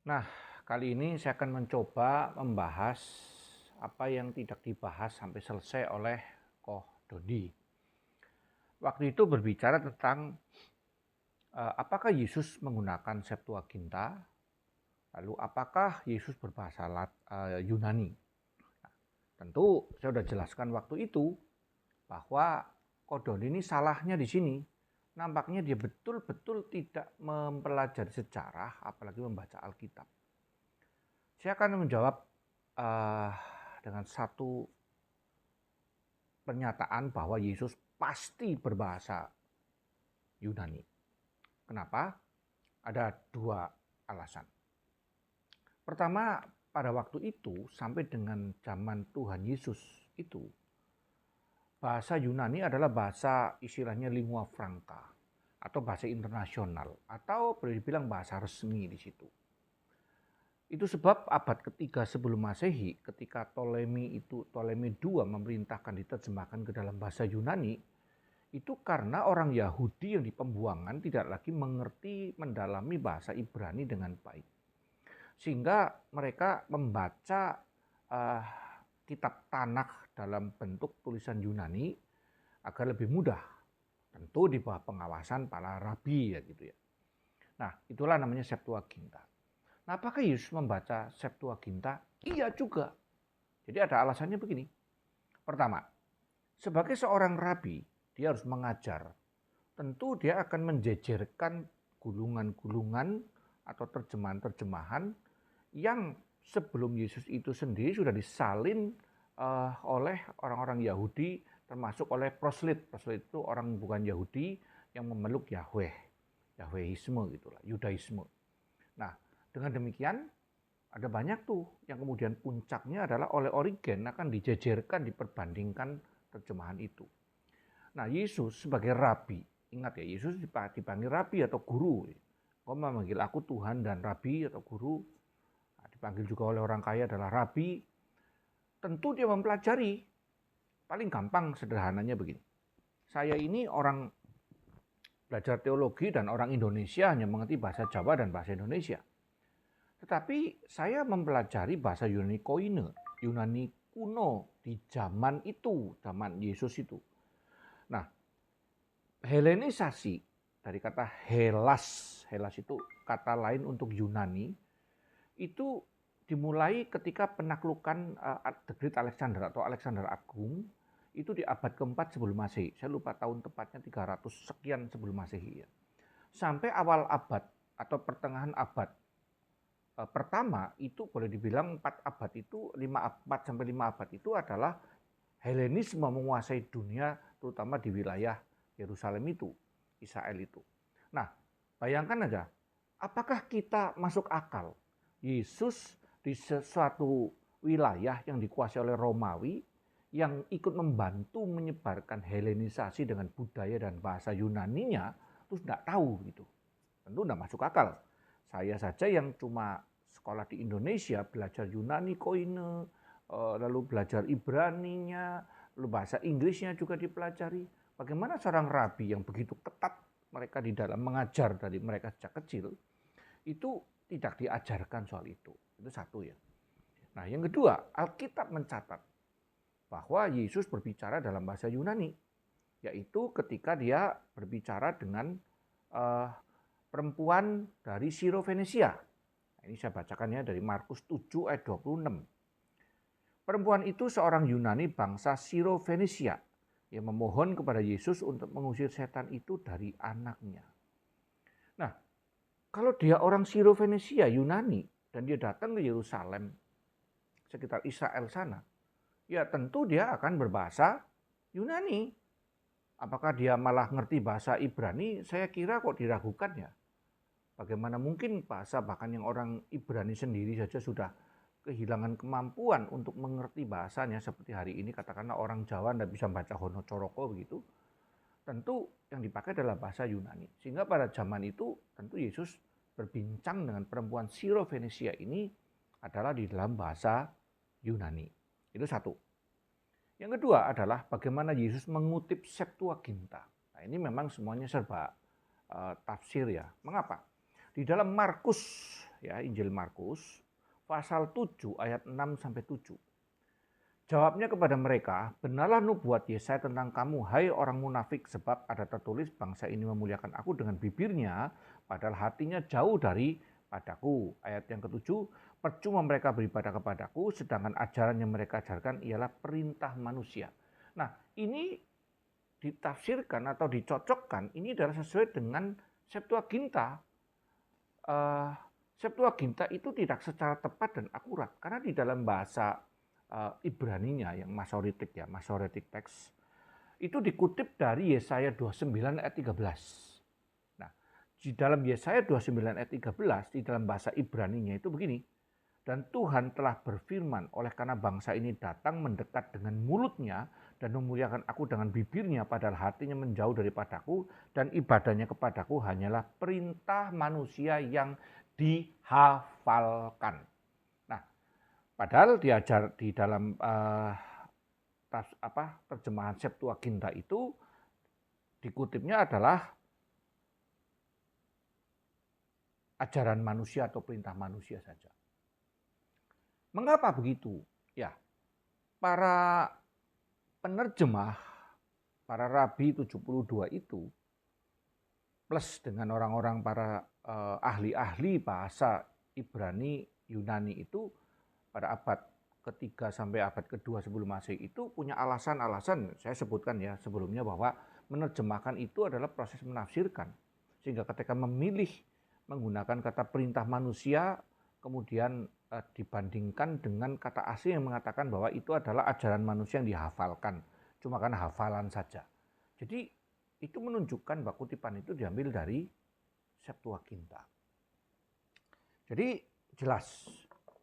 Nah, kali ini saya akan mencoba membahas apa yang tidak dibahas sampai selesai oleh Koh Dodi. Waktu itu berbicara tentang apakah Yesus menggunakan Septuaginta, lalu apakah Yesus berbahasa Yunani. Tentu saya sudah jelaskan waktu itu bahwa Koh Dodi ini salahnya di sini. Nampaknya dia betul-betul tidak mempelajari sejarah, apalagi membaca Alkitab. Saya akan menjawab uh, dengan satu pernyataan bahwa Yesus pasti berbahasa Yunani. Kenapa? Ada dua alasan. Pertama, pada waktu itu sampai dengan zaman Tuhan Yesus itu, bahasa Yunani adalah bahasa istilahnya lingua franca atau bahasa internasional atau boleh dibilang bahasa resmi di situ. Itu sebab abad ketiga sebelum Masehi, ketika Ptolemy II memerintahkan diterjemahkan ke dalam bahasa Yunani, itu karena orang Yahudi yang di pembuangan tidak lagi mengerti mendalami bahasa Ibrani dengan baik. Sehingga mereka membaca uh, kitab Tanakh dalam bentuk tulisan Yunani agar lebih mudah. Tentu di bawah pengawasan para rabi ya gitu ya. Nah, itulah namanya Septuaginta. Nah, apakah Yesus membaca Septuaginta? Iya juga. Jadi ada alasannya begini. Pertama, sebagai seorang rabi, dia harus mengajar. Tentu dia akan menjejerkan gulungan-gulungan atau terjemahan-terjemahan yang sebelum Yesus itu sendiri sudah disalin oleh orang-orang Yahudi, termasuk oleh proslit. Proslit itu orang bukan Yahudi yang memeluk Yahweh, Yahwehisme gitulah, Yudaisme. Nah, dengan demikian ada banyak tuh yang kemudian puncaknya adalah oleh Origen akan dijejerkan, diperbandingkan terjemahan itu. Nah, Yesus sebagai rabi, ingat ya, Yesus dipanggil rabi atau guru. Kau memanggil aku Tuhan dan rabi atau guru. Nah, dipanggil juga oleh orang kaya adalah rabi. Tentu dia mempelajari. Paling gampang sederhananya begini. Saya ini orang belajar teologi dan orang Indonesia hanya mengerti bahasa Jawa dan bahasa Indonesia. Tetapi saya mempelajari bahasa Yunani Koine, Yunani kuno di zaman itu, zaman Yesus itu. Nah, Helenisasi dari kata Helas, Helas itu kata lain untuk Yunani, itu dimulai ketika penaklukan The Great Alexander atau Alexander Agung itu di abad keempat sebelum Masehi. Saya lupa tahun tepatnya 300 sekian sebelum Masehi ya. Sampai awal abad atau pertengahan abad pertama itu boleh dibilang 4 abad itu 4 sampai 5 abad itu adalah Helenisme menguasai dunia terutama di wilayah Yerusalem itu, Israel itu. Nah, bayangkan aja, apakah kita masuk akal Yesus di sesuatu wilayah yang dikuasai oleh Romawi yang ikut membantu menyebarkan Helenisasi dengan budaya dan bahasa Yunaninya, terus tidak tahu gitu. Tentu tidak masuk akal. Saya saja yang cuma sekolah di Indonesia belajar Yunani Koine, lalu belajar Ibraninya, lalu bahasa Inggrisnya juga dipelajari. Bagaimana seorang rabi yang begitu ketat mereka di dalam mengajar dari mereka sejak kecil, itu tidak diajarkan soal itu. Itu satu ya. Nah yang kedua, Alkitab mencatat bahwa Yesus berbicara dalam bahasa Yunani, yaitu ketika dia berbicara dengan perempuan dari Sirofenisia. Nah, ini saya bacakan ya dari Markus 7 ayat 26. Perempuan itu seorang Yunani bangsa Sirofenisia yang memohon kepada Yesus untuk mengusir setan itu dari anaknya. Nah, kalau dia orang Sirofenisia, Yunani, dan dia datang ke Yerusalem, sekitar Israel sana, ya tentu dia akan berbahasa Yunani. Apakah dia malah ngerti bahasa Ibrani? Saya kira kok diragukan ya. Bagaimana mungkin bahasa bahkan yang orang Ibrani sendiri saja sudah kehilangan kemampuan untuk mengerti bahasanya seperti hari ini katakanlah orang Jawa tidak bisa baca Hono Coroko begitu. Tentu yang dipakai adalah bahasa Yunani. Sehingga pada zaman itu tentu Yesus berbincang dengan perempuan Sirofenisia ini adalah di dalam bahasa Yunani. Itu satu. Yang kedua adalah bagaimana Yesus mengutip Septuaginta. Nah, ini memang semuanya serba tafsir ya. Mengapa? Di dalam Markus ya, Injil Markus pasal 7 ayat 6 sampai 7. Jawabnya kepada mereka, benarlah nubuat Yesaya tentang kamu, hai orang munafik, sebab ada tertulis bangsa ini memuliakan aku dengan bibirnya, padahal hatinya jauh dari padaku. Ayat yang ketujuh, percuma mereka beribadah kepadaku, sedangkan ajaran yang mereka ajarkan ialah perintah manusia. Nah, ini ditafsirkan atau dicocokkan, ini adalah sesuai dengan Septuaginta. Septuaginta itu tidak secara tepat dan akurat, karena di dalam bahasa Ibraninya yang Masoretic text, itu dikutip dari Yesaya 29 ayat 13. Nah, di dalam Yesaya 29 ayat 13, di dalam bahasa Ibraninya itu begini, dan Tuhan telah berfirman, oleh karena bangsa ini datang mendekat dengan mulutnya dan memuliakan aku dengan bibirnya, padahal hatinya menjauh daripadaku dan ibadahnya kepadaku hanyalah perintah manusia yang dihafalkan. Nah, padahal diajar di dalam terjemahan Septuaginta itu dikutipnya adalah ajaran manusia atau perintah manusia saja. Mengapa begitu? Ya, para penerjemah, para rabi 72 itu, plus dengan orang-orang para ahli-ahli bahasa Ibrani, Yunani itu, pada abad ketiga sampai abad kedua sebelum Masehi itu punya alasan-alasan, saya sebutkan ya sebelumnya, bahwa menerjemahkan itu adalah proses menafsirkan. Sehingga ketika memilih menggunakan kata perintah manusia, kemudian dibandingkan dengan kata asli yang mengatakan bahwa itu adalah ajaran manusia yang dihafalkan, cuma karena hafalan saja. Jadi itu menunjukkan bahwa kutipan itu diambil dari Septuaginta. Jadi jelas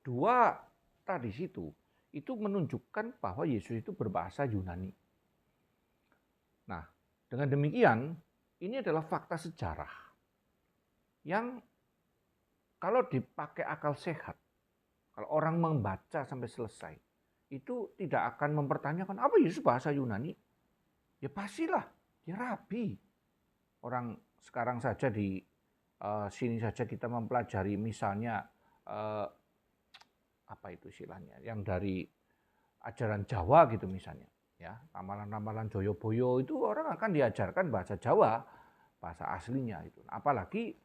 dua tradisi itu menunjukkan bahwa Yesus itu berbahasa Yunani. Nah, dengan demikian ini adalah fakta sejarah yang kalau dipakai akal sehat, kalau orang membaca sampai selesai, itu tidak akan mempertanyakan apa Yesus bahasa Yunani. Ya pastilah, dia rabi. Orang sekarang saja di sini saja kita mempelajari misalnya apa itu istilahnya, yang dari ajaran Jawa gitu misalnya, ya ramalan-ramalan Joyoboyo itu orang akan diajarkan bahasa Jawa, bahasa aslinya itu. Apalagi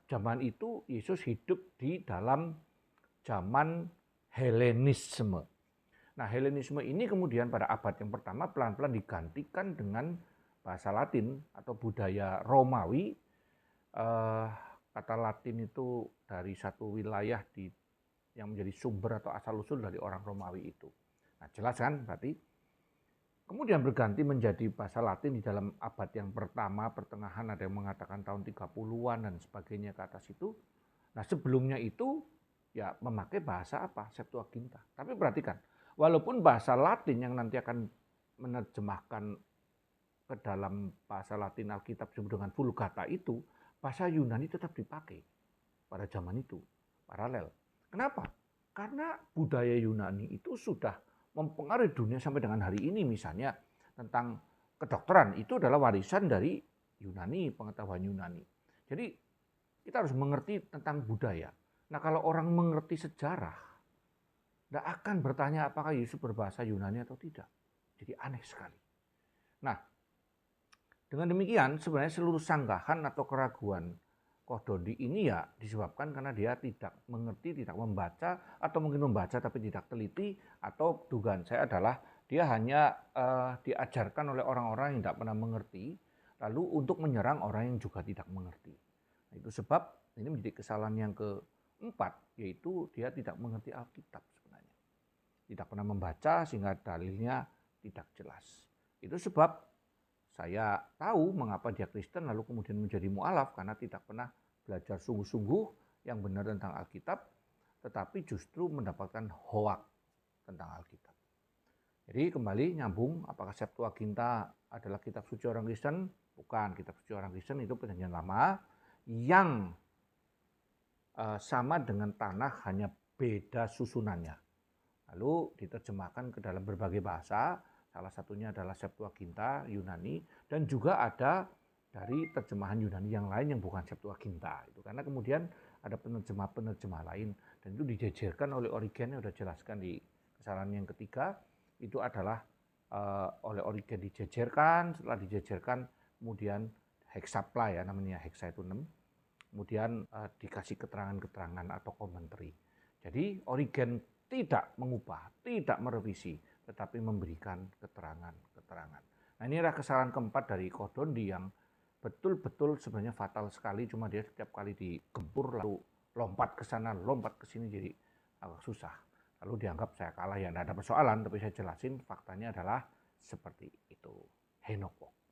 zaman itu Yesus hidup di dalam zaman Helenisme. Nah, Helenisme ini kemudian pada abad yang pertama pelan-pelan digantikan dengan bahasa Latin atau budaya Romawi. Kata Latin itu dari satu wilayah yang menjadi sumber atau asal-usul dari orang Romawi itu. Nah, jelas kan berarti. Kemudian berganti menjadi bahasa Latin di dalam abad yang pertama, pertengahan, ada yang mengatakan tahun 30-an dan sebagainya ke atas itu. Nah, sebelumnya itu ya memakai bahasa apa? Septuaginta. Tapi perhatikan, walaupun bahasa Latin yang nanti akan menerjemahkan ke dalam bahasa Latin Alkitab disebut dengan Vulgata itu, bahasa Yunani tetap dipakai pada zaman itu, paralel. Kenapa? Karena budaya Yunani itu sudah mempengaruhi dunia sampai dengan hari ini. Misalnya tentang kedokteran, itu adalah warisan dari Yunani, pengetahuan Yunani. Jadi kita harus mengerti tentang budaya. Nah, kalau orang mengerti sejarah, tidak akan bertanya apakah Yesus berbahasa Yunani atau tidak. Jadi aneh sekali. Nah, dengan demikian sebenarnya seluruh sanggahan atau keraguan Kodondi ini ya disebabkan karena dia tidak mengerti, tidak membaca, atau mungkin membaca tapi tidak teliti, atau dugaan saya adalah dia hanya diajarkan oleh orang-orang yang tidak pernah mengerti, lalu untuk menyerang orang yang juga tidak mengerti. Nah, itu sebab ini menjadi kesalahan yang keempat, yaitu dia tidak mengerti Alkitab sebenarnya. Tidak pernah membaca sehingga dalilnya tidak jelas. Itu sebab saya tahu mengapa dia Kristen lalu kemudian menjadi mu'alaf, karena tidak pernah belajar sungguh-sungguh yang benar tentang Alkitab, tetapi justru mendapatkan hoak tentang Alkitab. Jadi kembali nyambung, apakah Septuaginta adalah kitab suci orang Kristen? Bukan, kitab suci orang Kristen itu Perjanjian Lama yang sama dengan tanah, hanya beda susunannya. Lalu diterjemahkan ke dalam berbagai bahasa. Salah satunya adalah Septuaginta Yunani, dan juga ada dari terjemahan Yunani yang lain yang bukan Septuaginta. Itu karena kemudian ada penerjemah-penerjemah lain, dan itu dijejerkan oleh Origen yang sudah jelaskan di kesalahan yang ketiga. Itu adalah oleh Origen dijejerkan, setelah dijejerkan kemudian heksapla ya namanya, heksa itu 6, kemudian dikasih keterangan-keterangan atau komentari. Jadi Origen tidak mengubah, tidak merevisi, tetapi memberikan keterangan-keterangan. Nah, ini adalah kesalahan keempat dari Kodondi yang betul-betul sebenarnya fatal sekali, cuma dia setiap kali digempur lalu lompat ke sana, lompat ke sini, jadi agak susah. Lalu dianggap saya kalah, ya tidak ada persoalan, tapi saya jelasin faktanya adalah seperti itu. Henoko.